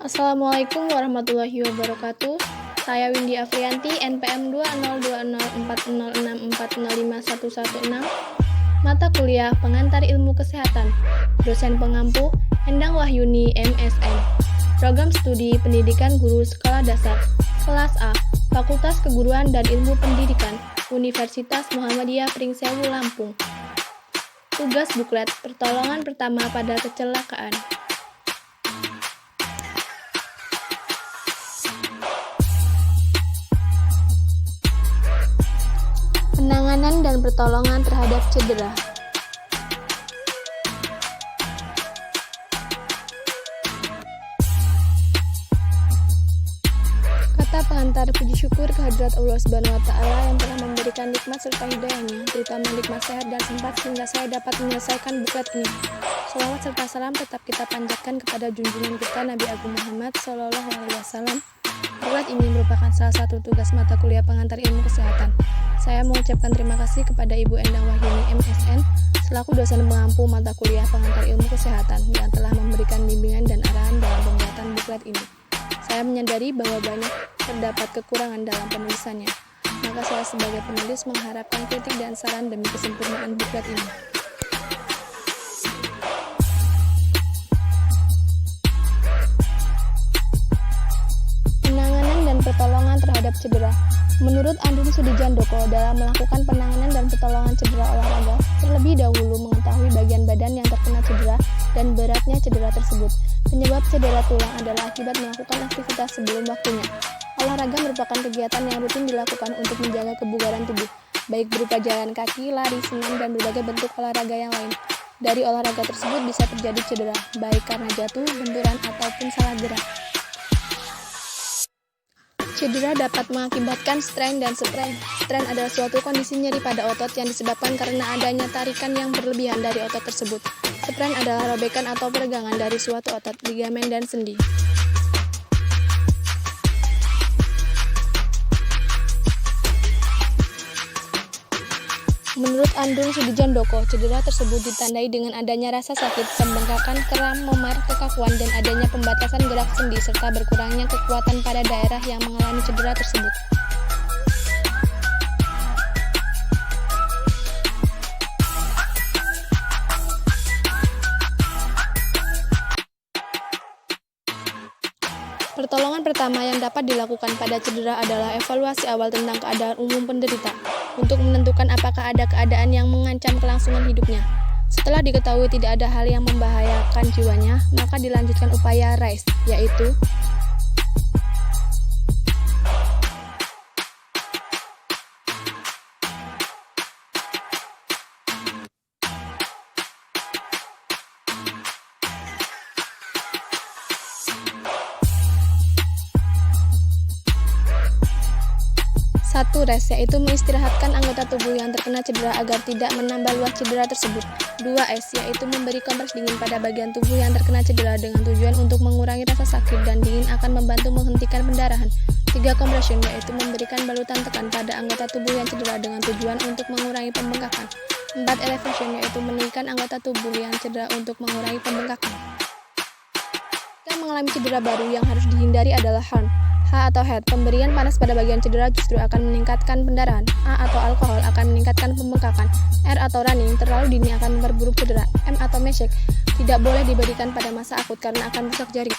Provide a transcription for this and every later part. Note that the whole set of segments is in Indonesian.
Assalamualaikum warahmatullahi wabarakatuh. Saya Windy Afrianti, NPM 2020406405116. Mata kuliah Pengantar Ilmu Kesehatan. Dosen pengampu Endang Wahyuni, MSN. Program Studi Pendidikan Guru Sekolah Dasar, Kelas A, Fakultas Keguruan dan Ilmu Pendidikan, Universitas Muhammadiyah Pringsewu, Lampung. Tugas buklet pertolongan pertama pada kecelakaan. Penanganan dan pertolongan terhadap cedera. Kata pengantar puji syukur kehadirat Allah Subhanahu wa Ta'ala yang telah memberikan nikmat serta hidayahnya, terutama nikmat sehat dan sempat sehingga saya dapat menyelesaikan buklet ini. Shalawat serta salam tetap kita panjatkan kepada junjungan kita Nabi Agung Muhammad SAW. Buklet ini merupakan salah satu tugas mata kuliah pengantar ilmu kesehatan. Saya mengucapkan terima kasih kepada Ibu Endang Wahyuni, MSN, selaku dosen pengampu mata kuliah pengantar ilmu kesehatan yang telah memberikan bimbingan dan arahan dalam pembuatan buklet ini. Saya menyadari bahwa banyak terdapat kekurangan dalam penulisannya, maka saya sebagai penulis mengharapkan kritik dan saran demi kesempurnaan buklet ini. Penanganan dan pertolongan terhadap cedera. Menurut Andung Sudijandoko, dalam melakukan penanganan dan pertolongan cedera olahraga, terlebih dahulu mengetahui bagian badan yang terkena cedera dan beratnya cedera tersebut. Penyebab cedera tulang adalah akibat melakukan aktivitas sebelum waktunya. Olahraga merupakan kegiatan yang rutin dilakukan untuk menjaga kebugaran tubuh, baik berupa jalan kaki, lari, senam, dan berbagai bentuk olahraga yang lain. Dari olahraga tersebut bisa terjadi cedera, baik karena jatuh, benturan, ataupun salah gerak. Cedera dapat mengakibatkan strain dan sprain. Strain adalah suatu kondisi nyeri pada otot yang disebabkan karena adanya tarikan yang berlebihan dari otot tersebut. Sprain adalah robekan atau peregangan dari suatu otot, ligamen, dan sendi. Menurut Andung Sudijandoko, cedera tersebut ditandai dengan adanya rasa sakit, pembengkakan, kram, memar, kekakuan, dan adanya pembatasan gerak sendi serta berkurangnya kekuatan pada daerah yang mengalami cedera tersebut. Pertolongan pertama yang dapat dilakukan pada cedera adalah evaluasi awal tentang keadaan umum penderita, untuk menentukan apakah ada keadaan yang mengancam kelangsungan hidupnya. Setelah diketahui tidak ada hal yang membahayakan jiwanya, maka dilanjutkan upaya RICE, yaitu REST, yaitu mengistirahatkan anggota tubuh yang terkena cedera agar tidak menambah luas cedera tersebut. 2S, yaitu memberi kompres dingin pada bagian tubuh yang terkena cedera dengan tujuan untuk mengurangi rasa sakit dan dingin akan membantu menghentikan pendarahan. 3 compression, yaitu memberikan balutan tekan pada anggota tubuh yang cedera dengan tujuan untuk mengurangi pembengkakan. 4 elevation, yaitu meninggikan anggota tubuh yang cedera untuk mengurangi pembengkakan. Jika mengalami cedera baru, yang harus dihindari adalah harm. H atau head, pemberian panas pada bagian cedera justru akan meningkatkan pendarahan. A atau alkohol akan meningkatkan pembengkakan. R atau running, terlalu dini akan memperburuk cedera. M atau meshek, tidak boleh diberikan pada masa akut karena akan rusak jaring.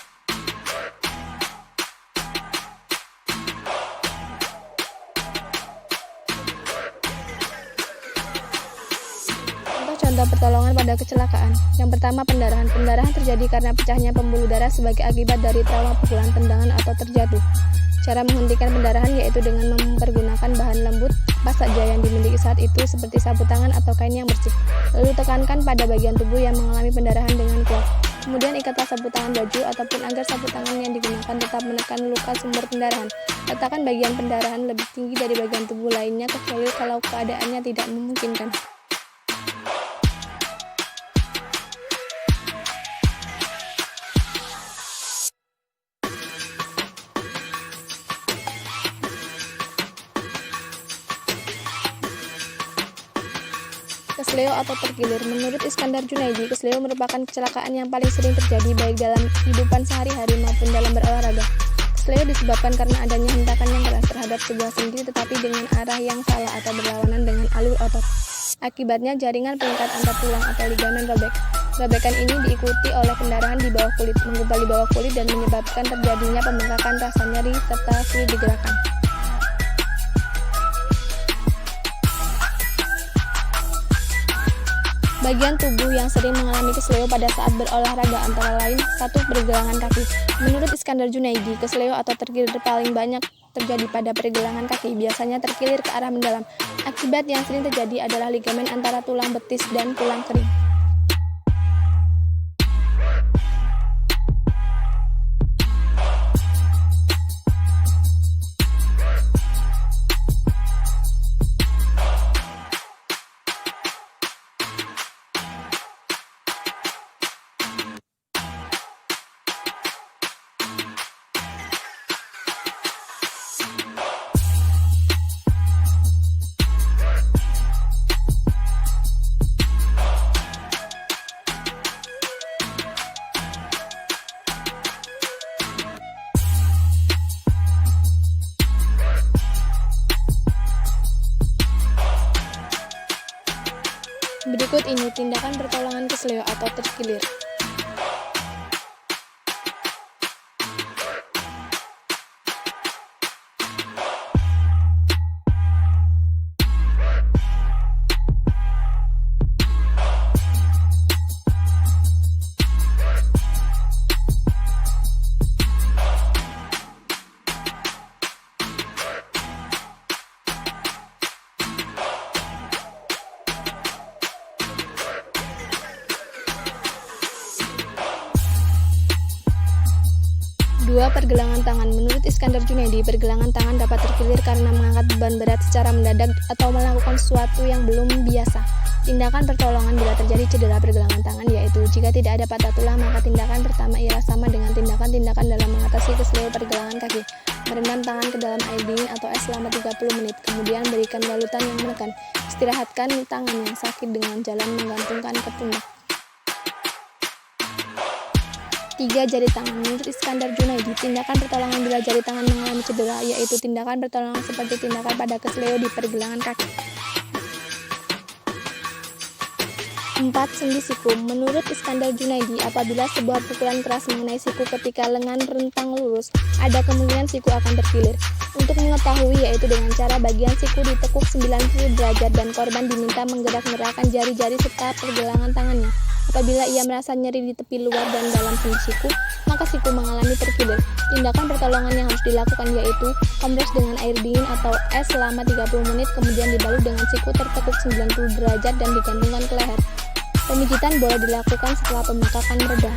Contoh pertolongan pada kecelakaan. Yang pertama, pendarahan. Pendarahan terjadi karena pecahnya pembuluh darah sebagai akibat dari trauma pukulan, tendangan, atau terjatuh. Cara menghentikan pendarahan yaitu dengan mempergunakan bahan lembut, pas saja yang dimiliki saat itu seperti sapu tangan atau kain yang bersih. Lalu tekankan pada bagian tubuh yang mengalami pendarahan dengan kuat. Kemudian ikatlah sapu tangan baju ataupun agar sapu tangan yang digunakan tetap menekan luka sumber pendarahan. Letakkan bagian pendarahan lebih tinggi dari bagian tubuh lainnya kecuali kalau keadaannya tidak memungkinkan. Kesleo atau terkilir. Menurut Iskandar Junaidi, kesleo merupakan kecelakaan yang paling sering terjadi baik dalam kehidupan sehari-hari maupun dalam berolahraga. Kesleo disebabkan karena adanya hentakan yang keras terhadap sebuah sendi tetapi dengan arah yang salah atau berlawanan dengan alur otot. Akibatnya jaringan pengikat antar tulang atau ligamen robek. Robekan ini diikuti oleh pendarahan di bawah kulit, menggumpal di bawah kulit dan menyebabkan terjadinya pembengkakan, rasa nyeri, serta sulit digerakkan. Bagian tubuh yang sering mengalami kesleo pada saat berolahraga antara lain 1. Pergelangan kaki. Menurut Iskandar Junaidi, kesleo atau terkilir paling banyak terjadi pada pergelangan kaki, biasanya terkilir ke arah mendalam. Akibat yang sering terjadi adalah ligamen antara tulang betis dan tulang kering. Berikut ini tindakan pertolongan kesleo atau terkilir. Dua, pergelangan tangan. Menurut Iskandar Junaidi, pergelangan tangan dapat terkilir karena mengangkat beban berat secara mendadak atau melakukan sesuatu yang belum biasa. Tindakan pertolongan bila terjadi cedera pergelangan tangan yaitu jika tidak ada patah tulang, maka tindakan pertama ialah sama dengan tindakan-tindakan dalam mengatasi kesleo pergelangan kaki. Merendam tangan ke dalam air dingin atau es selama 30 menit, kemudian berikan balutan yang menekan. Istirahatkan tangan yang sakit dengan jalan menggantungkan ke pundak. 3. Jari tangan. Menurut Iskandar Junaidi, tindakan pertolongan bila jari tangan mengalami cedera yaitu tindakan pertolongan seperti tindakan pada kesleo di pergelangan kaki. 4. Sendi siku. Menurut Iskandar Junaidi, apabila sebuah pukulan keras mengenai siku ketika lengan rentang lurus, ada kemungkinan siku akan terkilir. Untuk mengetahui yaitu dengan cara bagian siku ditekuk 90 derajat dan korban diminta menggerak-gerakkan jari-jari serta pergelangan tangannya. Apabila ia merasa nyeri di tepi luar dan dalam sendi siku, maka siku mengalami terkilir. Tindakan pertolongan yang harus dilakukan yaitu kompres dengan air dingin atau es selama 30 menit, kemudian dibalut dengan siku tertekuk 90 derajat dan digantungkan ke leher. Pemijitan boleh dilakukan setelah pembengkakan mereda.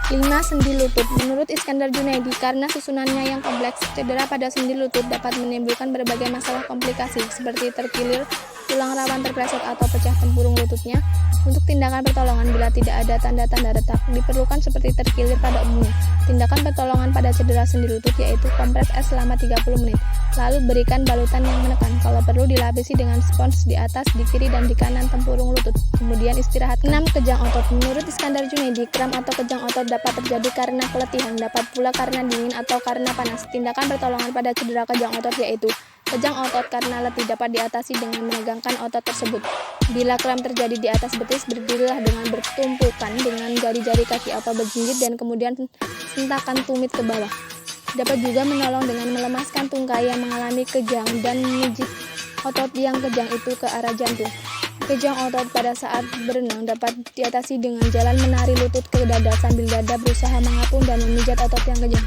5. Sendi lutut. Menurut Iskandar Junaidi, karena susunannya yang kompleks, cedera pada sendi lutut dapat menimbulkan berbagai masalah komplikasi seperti terkilir, tulang rawan terpleset atau pecah tempurung lututnya. Untuk tindakan pertolongan bila tidak ada tanda-tanda retak, diperlukan seperti terkilir pada umumnya. Tindakan pertolongan pada cedera sendi lutut yaitu kompres es selama 30 menit, lalu berikan balutan yang menekan. Kalau perlu dilapisi dengan spons di atas, di kiri dan di kanan tempurung lutut. Kemudian istirahat. 6. Kejang otot. Menurut Iskandar Junaidi, kram atau kejang otot dapat terjadi karena keletihan, dapat pula karena dingin atau karena panas. Tindakan pertolongan pada cedera kejang otot yaitu kejang otot karena letih dapat diatasi dengan menegangkan otot tersebut. Bila kram terjadi di atas betis, berdirilah dengan bertumpukan dengan jari-jari kaki atau berjinjit dan kemudian hentakan tumit ke bawah. Dapat juga menolong dengan melemaskan tungkai yang mengalami kejang dan memijit otot yang kejang itu ke arah jantung. Kejang otot pada saat berenang dapat diatasi dengan jalan menari lutut ke dada sambil dada berusaha mengapung dan memijat otot yang kejang.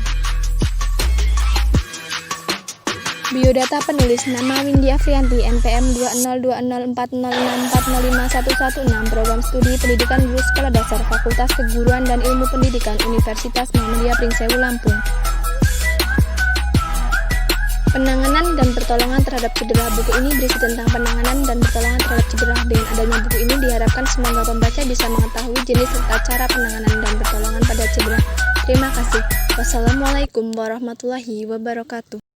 Biodata penulis: nama Windy Afrianti, NPM 2020406405116, Program Studi Pendidikan Guru Sekolah Dasar, Fakultas Keguruan dan Ilmu Pendidikan, Universitas Muhammadiyah Pringsewu, Lampung. Penanganan dan pertolongan terhadap cedera. Buku ini berisi tentang penanganan dan pertolongan terhadap cedera. Dengan adanya buku ini diharapkan semoga pembaca bisa mengetahui jenis serta cara penanganan dan pertolongan pada cedera. Terima kasih. Wassalamualaikum warahmatullahi wabarakatuh.